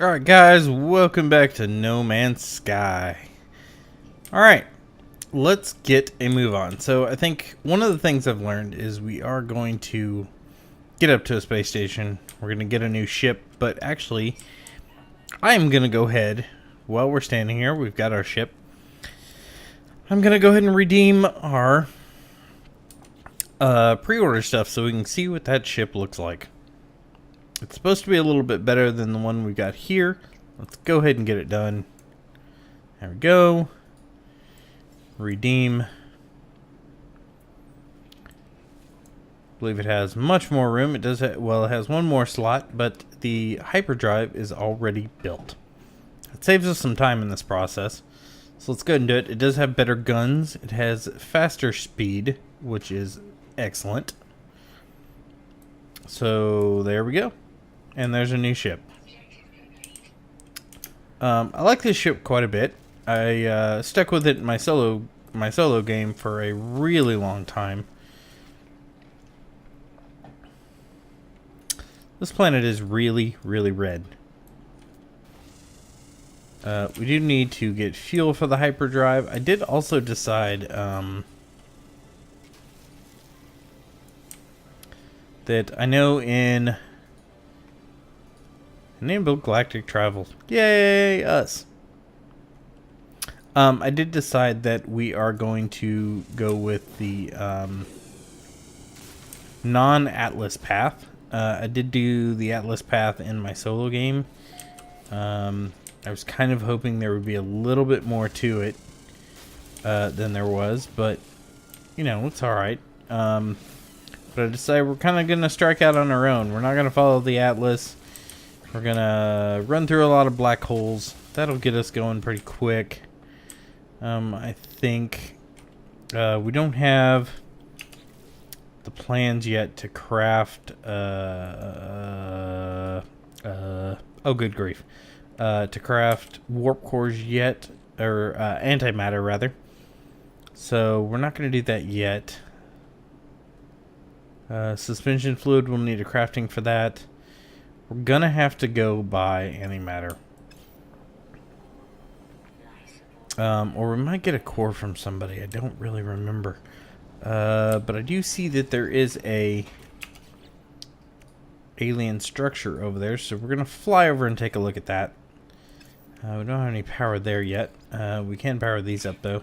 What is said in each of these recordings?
Alright guys, welcome back to No Man's Sky. Alright, let's get a move on. So I think one of the things I've learned is we are going to get up to a space station. We're going to get a new ship, but actually I am going to go ahead, while we're standing here, we've got our ship. I'm going to go ahead and redeem our pre-order stuff so we can see what that ship looks like. It's supposed to be a little bit better than the one we got here. Let's go ahead and get it done. There we go. Redeem. I believe it has much more room. It does well, it has one more slot, but the hyperdrive is already built. It saves us some time in this process. So let's go ahead and do it. It does have better guns. It has faster speed, which is excellent. So there we go. And there's a new ship. I like this ship quite a bit. I stuck with it in my solo game for a really long time. This planet is really, really red. We do need to get fuel for the hyperdrive. I did also decide that I know in Enable Galactic Travel. Yay, us. I did decide that we are going to go with the non-Atlas path. I did do the Atlas path in my solo game. I was kind of hoping there would be a little bit more to it than there was, but you know, it's alright. But I decided we're kind of going to strike out on our own. We're not going to follow the Atlas. We're going to run through a lot of black holes. That'll get us going pretty quick. I think we don't have the plans yet to craft... oh, good grief. To craft warp cores yet. Or antimatter, rather. So we're not going to do that yet. Suspension fluid, we'll need a crafting for that. We're gonna have to go buy antimatter. Or we might get a core from somebody. I don't really remember. But I do see that there is a alien structure over there. So we're gonna fly over and take a look at that. We don't have any power there yet. We can power these up though.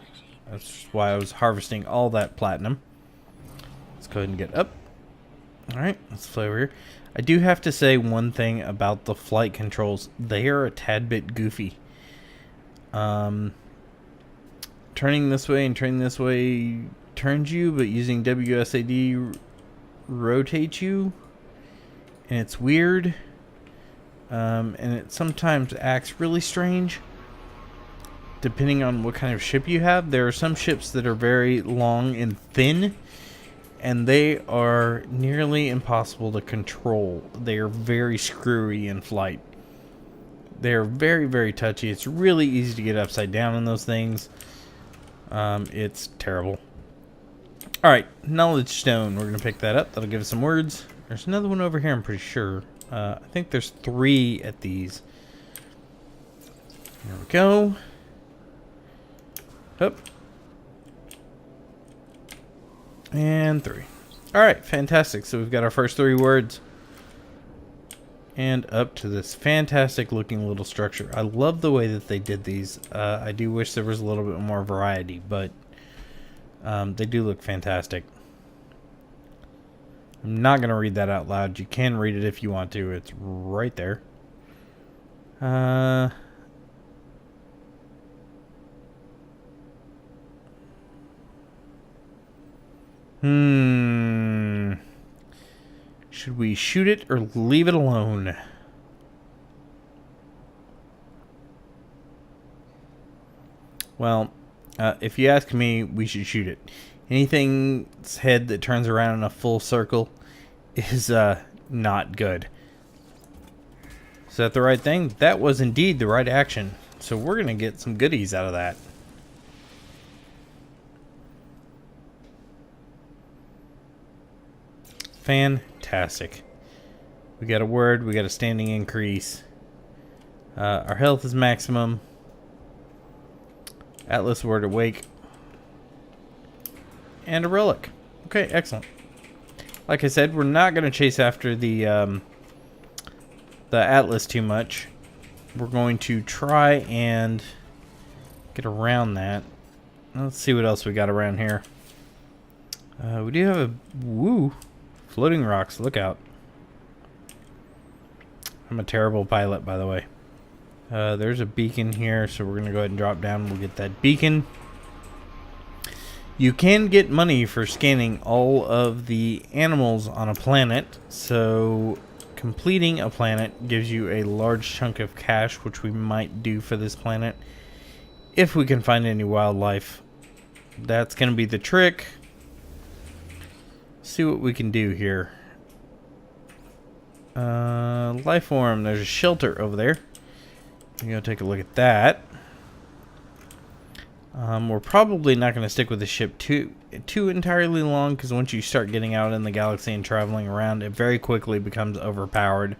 That's why I was harvesting all that platinum. Let's go ahead and get up. Alright, let's fly over here. I do have to say one thing about the flight controls. They are a tad bit goofy. Turning this way and turning this way turns you, but using WSAD rotates you. And it's weird. And it sometimes acts really strange. Depending on what kind of ship you have. There are some ships that are very long and thin. And they are nearly impossible to control. They are very screwy in flight. They are very, very touchy. It's really easy to get upside down in those things. It's terrible. Alright, knowledge stone. We're going to pick that up. That'll give us some words. There's another one over here, I'm pretty sure. I think there's 3 at these. There we go. Up. And 3. Alright, fantastic. So we've got our first 3 words. And up to this fantastic looking little structure. I love the way that they did these. I do wish there was a little bit more variety, but they do look fantastic. I'm not going to read that out loud. You can read it if you want to. It's right there. Should we shoot it or leave it alone? Well, if you ask me, we should shoot it. Anything's head that turns around in a full circle is not good. Is that the right thing? That was indeed the right action. So we're going to get some goodies out of that. Fantastic. We got a word, we got a standing increase. Our health is maximum. Atlas word awake. And a relic. Okay, excellent. Like I said, we're not going to chase after the Atlas too much. We're going to try and get around that. Let's see what else we got around here. We do have a floating rocks. Look out. I'm a terrible pilot, by the way. There's a beacon here, so we're going to go ahead and drop down. We'll get that beacon. You can get money for scanning all of the animals on a planet, so completing a planet gives you a large chunk of cash, which we might do for this planet if we can find any wildlife. That's going to be the trick. See what we can do here. Life form. There's a shelter over there. I'm going to take a look at that. We're probably not going to stick with the ship too entirely long, because once you start getting out in the galaxy and traveling around, it very quickly becomes overpowered.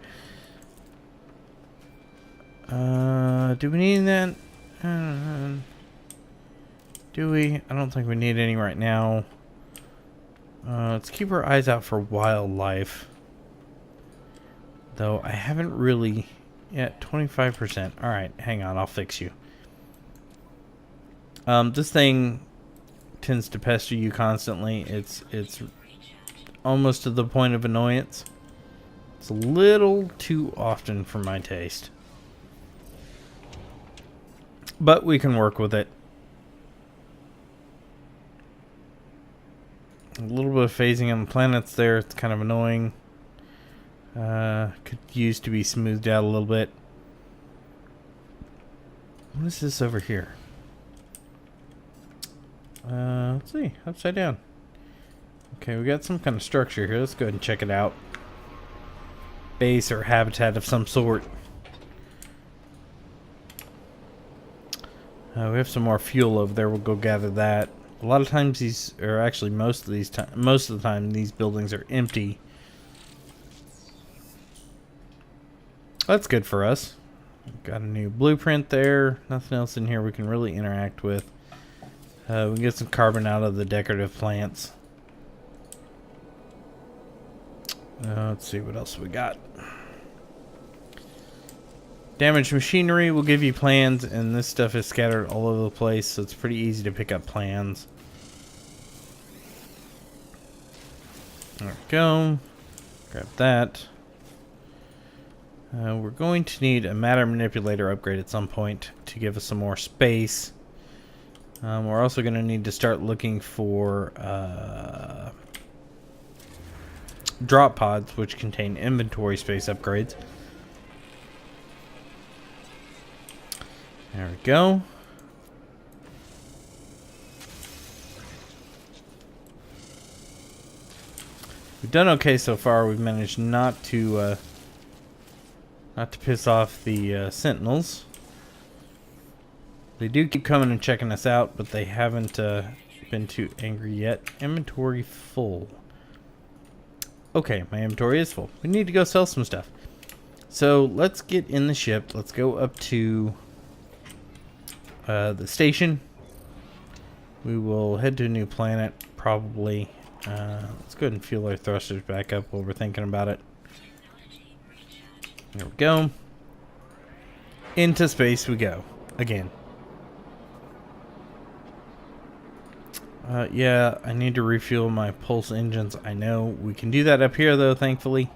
Do we need that? Do we? I don't think we need any right now. Let's keep our eyes out for wildlife. Though I haven't really... Yeah, 25%. Alright, hang on, I'll fix you. This thing tends to pester you constantly. It's almost to the point of annoyance. It's a little too often for my taste. But we can work with it. A little bit of phasing on the planets there. It's kind of annoying. Could use to be smoothed out a little bit. What is this over here? Let's see. Upside down. Okay, we got some kind of structure here. Let's go ahead and check it out. Base or habitat of some sort. We have some more fuel over there. We'll go gather that. A lot of times these, or actually most of the time, these buildings are empty. That's good for us. Got a new blueprint there. Nothing else in here we can really interact with. We can get some carbon out of the decorative plants. Let's see what else we got. Damaged machinery will give you plans, and this stuff is scattered all over the place, so it's pretty easy to pick up plans. There we go. Grab that. We're going to need a matter manipulator upgrade at some point to give us some more space. We're also going to need to start looking for drop pods, which contain inventory space upgrades. There we go. We've done okay so far. We've managed not to piss off the sentinels. They do keep coming and checking us out, but they haven't been too angry yet. Inventory full. Okay, my inventory is full. We need to go sell some stuff. So let's get in the ship. Let's go up to the station. We will head to a new planet, probably. Let's go ahead and fuel our thrusters back up while we're thinking about it. There we go. Into space we go. Again. Yeah, I need to refuel my pulse engines. I know. We can do that up here, though, thankfully.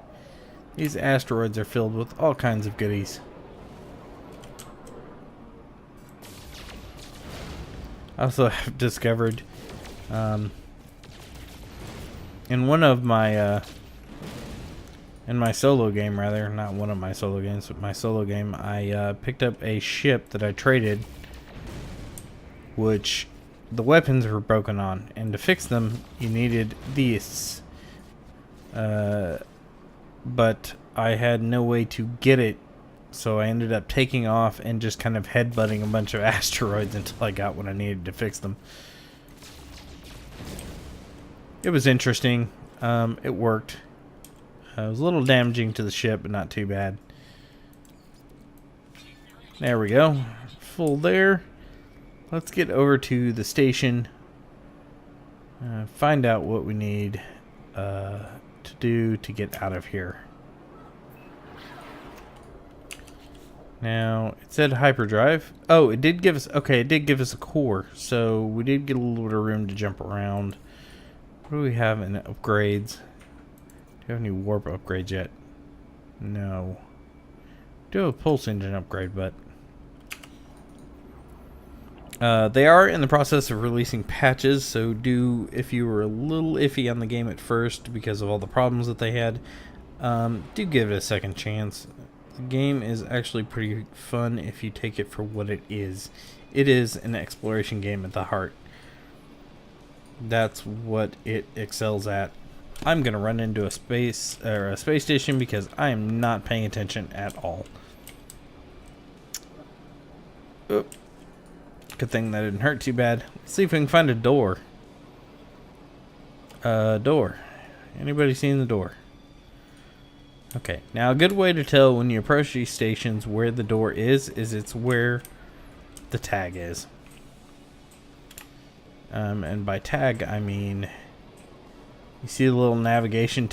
These asteroids are filled with all kinds of goodies. I also have discovered in one of my in my solo game, rather, not one of my solo games, but my solo game, I picked up a ship that I traded, which the weapons were broken on, and to fix them you needed these, but I had no way to get it, so I ended up taking off and just kind of headbutting a bunch of asteroids until I got what I needed to fix them. It was interesting. It worked. It was a little damaging to the ship, but not too bad. There we go. Full there. Let's get over to the station. Find out what we need to do to get out of here. Now, it said hyperdrive. Oh, it did give us... Okay, it did give us a core. So, we did get a little bit of room to jump around. What do we have in upgrades? Do you have any warp upgrades yet? No. Do have a pulse engine upgrade, but... they are in the process of releasing patches, so if you were a little iffy on the game at first because of all the problems that they had, do give it a second chance. The game is actually pretty fun if you take it for what it is. It is an exploration game at the heart. That's what it excels at. I'm gonna run into a space station because I am not paying attention at all. Oop. Good thing that didn't hurt too bad. Let's see if we can find a door. Door. Anybody seen the door? Okay, now a good way to tell when you approach these stations where the door is it's where the tag is. And by tag, I mean, you see the little navigation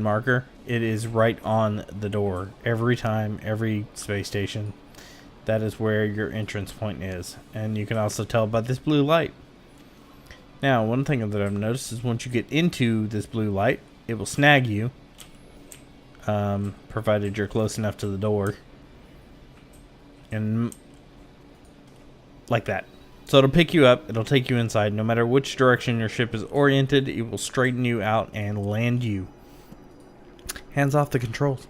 marker? It is right on the door. Every time, every space station, that is where your entrance point is. And you can also tell by this blue light. Now, one thing that I've noticed is once you get into this blue light, it will snag you. Provided you're close enough to the door. And like that. So it'll pick you up, it'll take you inside. No matter which direction your ship is oriented, it will straighten you out and land you. Hands off the controls.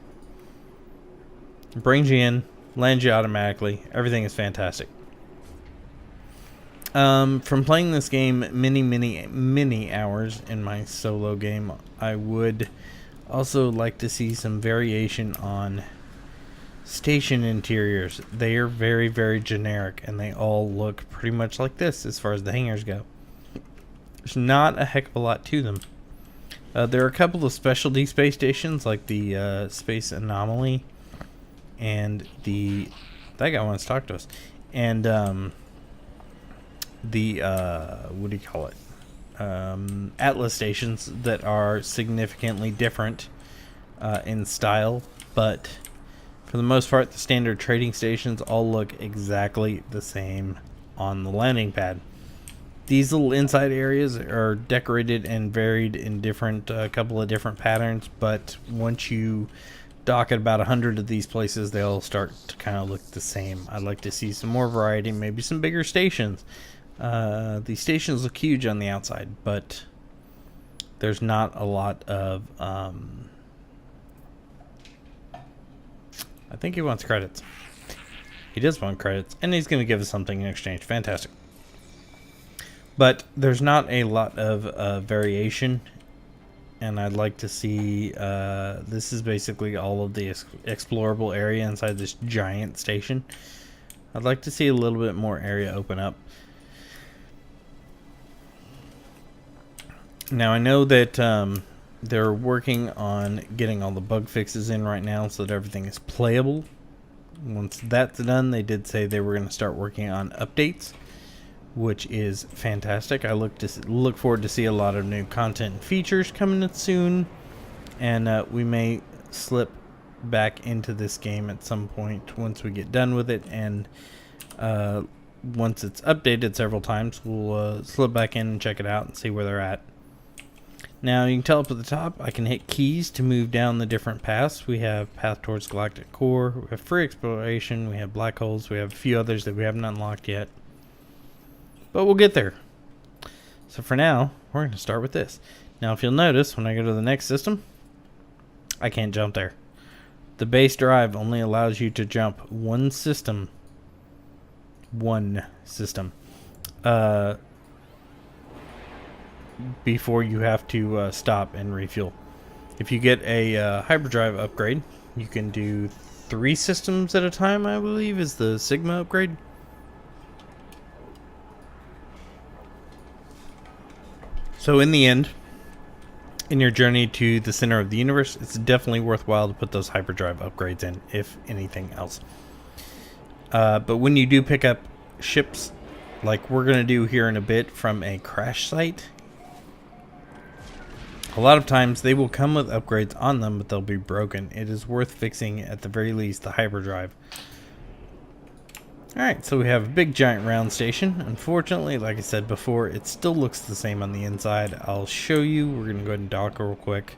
It brings you in, lands you automatically. Everything is fantastic. From playing this game many hours in my solo game, I would also like to see some variation on station interiors. They are very generic, and they all look pretty much like this as far as the hangars go. There's not a heck of a lot to them. There are a couple of specialty space stations, like the Space Anomaly, and that guy wants to talk to us, and the what do you call it? Atlas stations that are significantly different in style, but for the most part, the standard trading stations all look exactly the same on the landing pad. These little inside areas are decorated and varied in a couple of different patterns, but once you dock at about 100 of these places, they all start to kind of look the same. I'd like to see some more variety, maybe some bigger stations. These stations look huge on the outside, but there's not a lot of I think he wants credits. He does want credits, and he's going to give us something in exchange. Fantastic. But there's not a lot of variation, and I'd like to see this is basically all of the explorable area inside this giant station. I'd like to see a little bit more area open up. Now, I know that they're working on getting all the bug fixes in right now so that everything is playable. Once that's done, they did say they were going to start working on updates, which is fantastic. I look forward to see a lot of new content and features coming in soon, and we may slip back into this game at some point once we get done with it, and once it's updated several times, we'll slip back in and check it out and see where they're at. Now, you can tell up at the top, I can hit keys to move down the different paths. We have Path Towards Galactic Core, we have Free Exploration, we have Black Holes, we have a few others that we haven't unlocked yet. But we'll get there. So for now, we're going to start with this. Now, if you'll notice, when I go to the next system, I can't jump there. The base drive only allows you to jump one system. Before you have to stop and refuel. If you get a hyperdrive upgrade, you can do 3 systems at a time, I believe, is the Sigma upgrade. So in the end, in your journey to the center of the universe, it's definitely worthwhile to put those hyperdrive upgrades in, if anything else. But when you do pick up ships, like we're going to do here in a bit from a crash site, a lot of times they will come with upgrades on them, but they'll be broken. It is worth fixing, at the very least, the hyperdrive. Alright, so we have a big giant round station. Unfortunately, like I said before, it still looks the same on the inside. I'll show you. We're going to go ahead and dock real quick.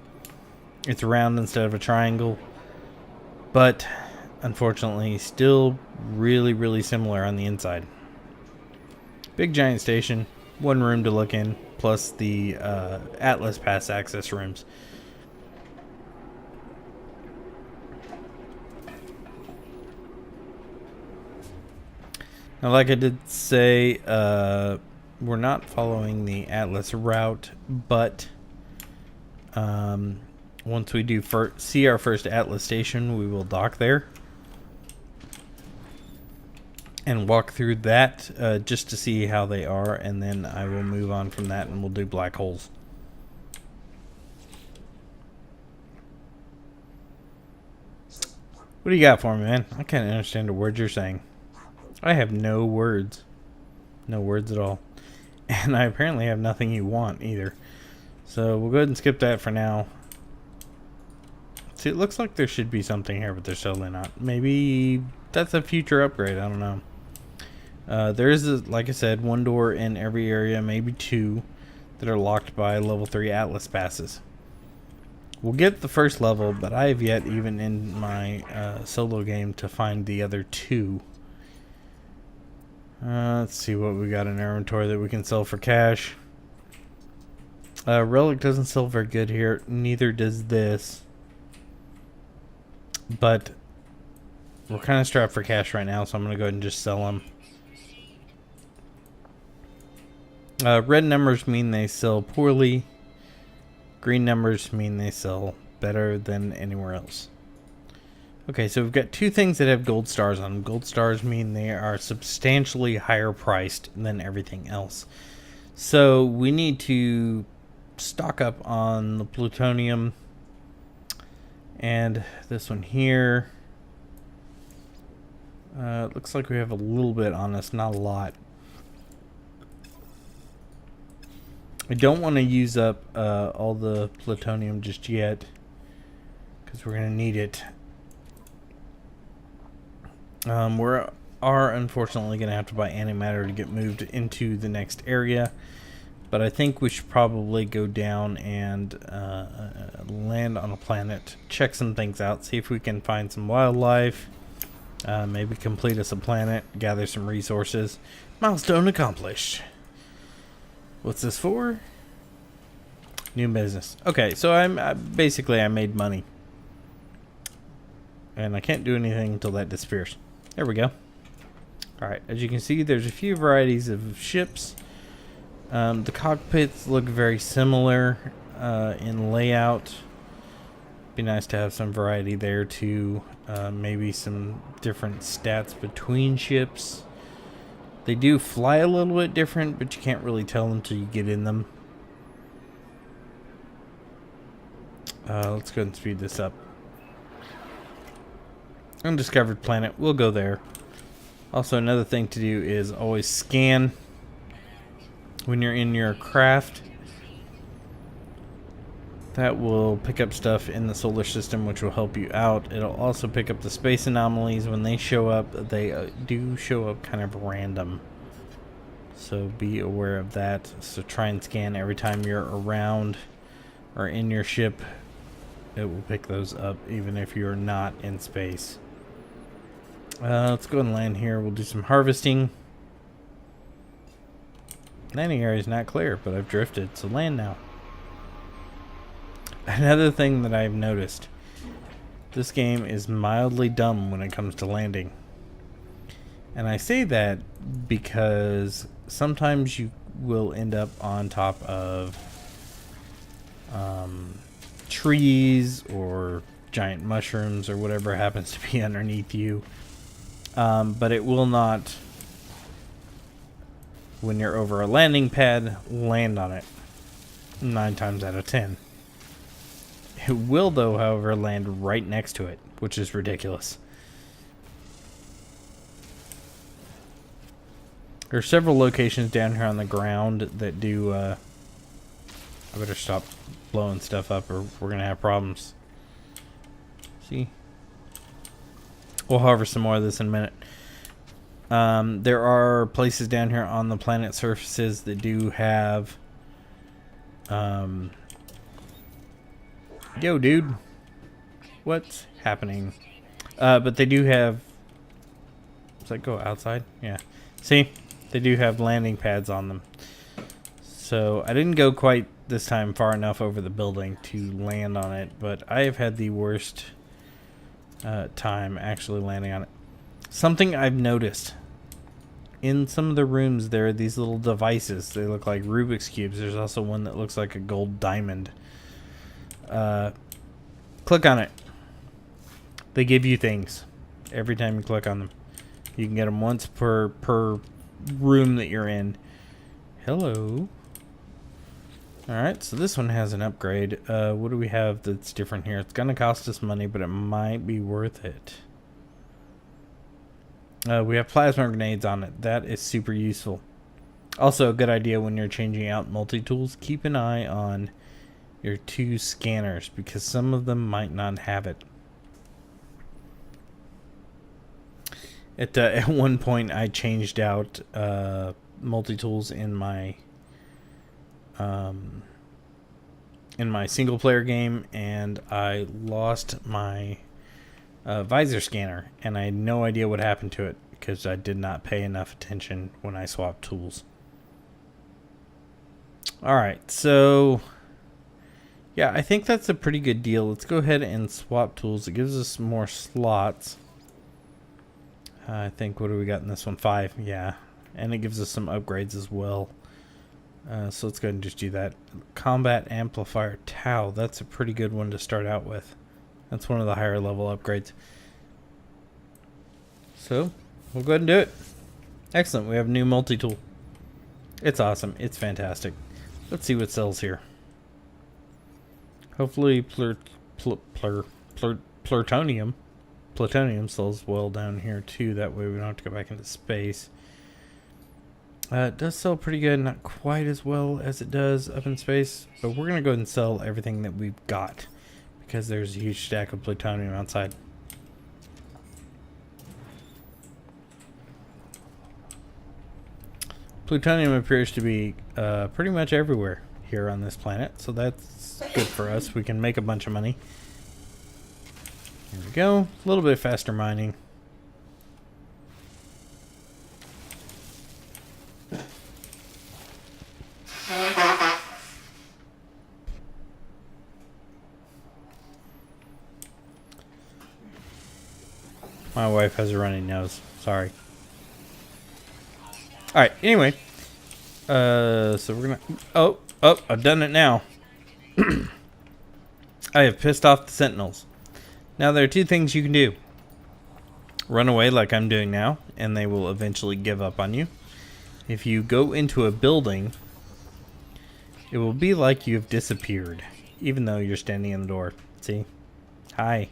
It's round instead of a triangle. But, unfortunately, still really, really similar on the inside. Big giant station. One room to look in, plus the Atlas Pass access rooms. Now, like I did say, we're not following the Atlas route, but once we do see our first Atlas station, we will dock there and walk through that just to see how they are, and then I will move on from that and we'll do black holes. What do you got for me, man? I can't understand a word you're saying. I have no words. No words at all. And I apparently have nothing you want either. So we'll go ahead and skip that for now. See, it looks like there should be something here, but there's totally not. Maybe that's a future upgrade. I don't know. There is, like I said, one door in every area, maybe two, that are locked by level 3 Atlas passes. We'll get the first level, but I have yet, even in my solo game, to find the other two. Let's see what we got in our inventory that we can sell for cash. Relic doesn't sell very good here. Neither does this. But we're kind of strapped for cash right now, so I'm going to go ahead and just sell them. Red numbers mean they sell poorly. Green numbers mean they sell better than anywhere else. Okay, so we've got two things that have gold stars on them. Gold stars mean they are substantially higher priced than everything else. So we need to stock up on the plutonium. And this one here. Looks like we have a little bit on us, not a lot. I don't want to use up all the plutonium just yet, because we're going to need it. We are unfortunately going to have to buy antimatter to get moved into the next area. But I think we should probably go down and land on a planet, check some things out, see if we can find some wildlife, maybe complete us a planet, gather some resources. Milestone accomplished. What's this for? New business. Okay, so I made money. And I can't do anything until that disappears. There we go. Alright, as you can see, there's a few varieties of ships. The cockpits look very similar in layout. Be nice to have some variety there too. Maybe some different stats between ships. They do fly a little bit different, but you can't really tell until you get in them. Let's go ahead and speed this up. Undiscovered planet, we'll go there. Also, another thing to do is always scan when you're in your craft. That will pick up stuff in the solar system, which will help you out. It'll also pick up the space anomalies. When they show up, they do show up kind of random. So be aware of that. So try and scan every time you're around or in your ship. It will pick those up even if you're not in space. Let's go and land here. We'll do some harvesting. Landing area is not clear, but I've drifted, so land now. Another thing that I've noticed, this game is mildly dumb when it comes to landing. And I say that because sometimes you will end up on top of trees or giant mushrooms or whatever happens to be underneath you. But it will not, when you're over a landing pad, land on it 9 times out of 10. It will, though, however, land right next to it, which is ridiculous. There are several locations down here on the ground that do, I better stop blowing stuff up or we're going to have problems. See? We'll harvest some more of this in a minute. There are places down here on the planet surfaces that do have... yo, dude. What's happening? But they do have... Does that go outside? Yeah. See? They do have landing pads on them. So I didn't go quite this time far enough over the building to land on it, but I have had the worst time actually landing on it. Something I've noticed. In some of the rooms there are these little devices. They look like Rubik's Cubes. There's also one that looks like a gold diamond. Click on it. They give you things every time you click on them. You can get them once per room that you're in. Hello. Alright, so this one has an upgrade. What do we have that's different here? It's going to cost us money, but it might be worth it. We have plasma grenades on it. That is super useful. Also, a good idea when you're changing out multi-tools, keep an eye on your 2 scanners, because some of them might not have it. At one point, I changed out multi-tools in my single-player game, and I lost my visor scanner, and I had no idea what happened to it because I did not pay enough attention when I swapped tools. Alright, so yeah, I think that's a pretty good deal. Let's go ahead and swap tools. It gives us more slots. I think, what do we got in this one? 5, yeah. And it gives us some upgrades as well. So let's go ahead and just do that. Combat Amplifier Tau. That's a pretty good one to start out with. That's one of the higher level upgrades. So, we'll go ahead and do it. Excellent. We have a new multi-tool. It's awesome. It's fantastic. Let's see what sells here. Hopefully plutonium sells well down here too. That way we don't have to go back into space. It does sell pretty good. Not quite as well as it does up in space. But we're going to go ahead and sell everything that we've got, because there's a huge stack of plutonium outside. Plutonium appears to be pretty much everywhere here on this planet, so that's good for us. We can make a bunch of money. Here we go. A little bit faster mining. My wife has a runny nose. Sorry. Alright, anyway. So we're gonna... Oh, I've done it now. I have pissed off the sentinels. Now there are 2 things you can do. Run away like I'm doing now, and they will eventually give up on you. If you go into a building, it will be like you've disappeared, even though you're standing in the door. See? Hi.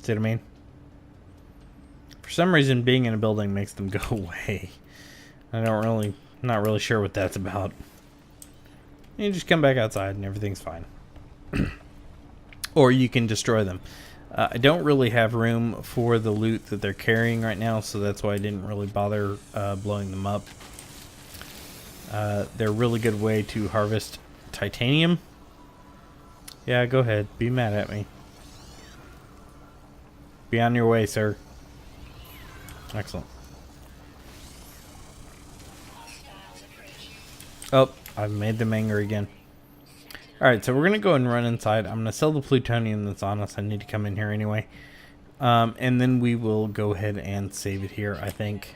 See what I mean? For some reason, being in a building makes them go away. Not really sure what that's about. You just come back outside and everything's fine. Or you can destroy them. I don't really have room for the loot that they're carrying right now, so that's why I didn't really bother blowing them up. They're a really good way to harvest titanium. Yeah, go ahead. Be mad at me. Be on your way, sir. Excellent. Oh, I've made them angry again. Alright, so we're going to go and run inside. I'm going to sell the plutonium that's on us. I need to come in here anyway. And then we will go ahead and save it here, I think.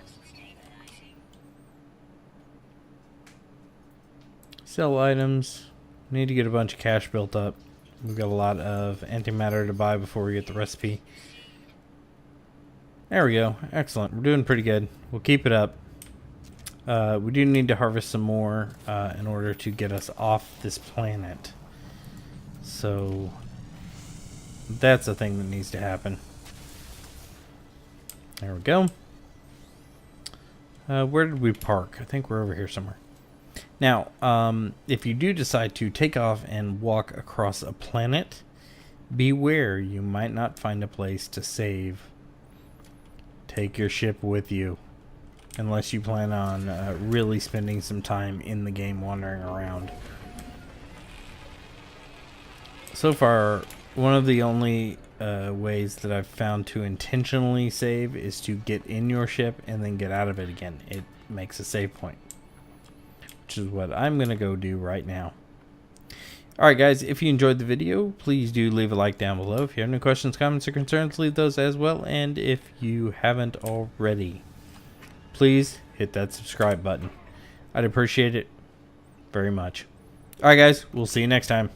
Sell items. Need to get a bunch of cash built up. We've got a lot of antimatter to buy before we get the recipe. There we go. Excellent. We're doing pretty good. We'll keep it up. We do need to harvest some more in order to get us off this planet. So that's a thing that needs to happen. There we go. Where did we park? I think we're over here somewhere. Now, if you do decide to take off and walk across a planet, beware, you might not find a place to save. Take your ship with you, unless you plan on really spending some time in the game wandering around. So far, one of the only ways that I've found to intentionally save is to get in your ship and then get out of it again. It makes a save point, which is what I'm going to go do right now. Alright guys, if you enjoyed the video, please do leave a like down below. If you have any questions, comments, or concerns, leave those as well. And if you haven't already, please hit that subscribe button. I'd appreciate it very much. Alright guys, we'll see you next time.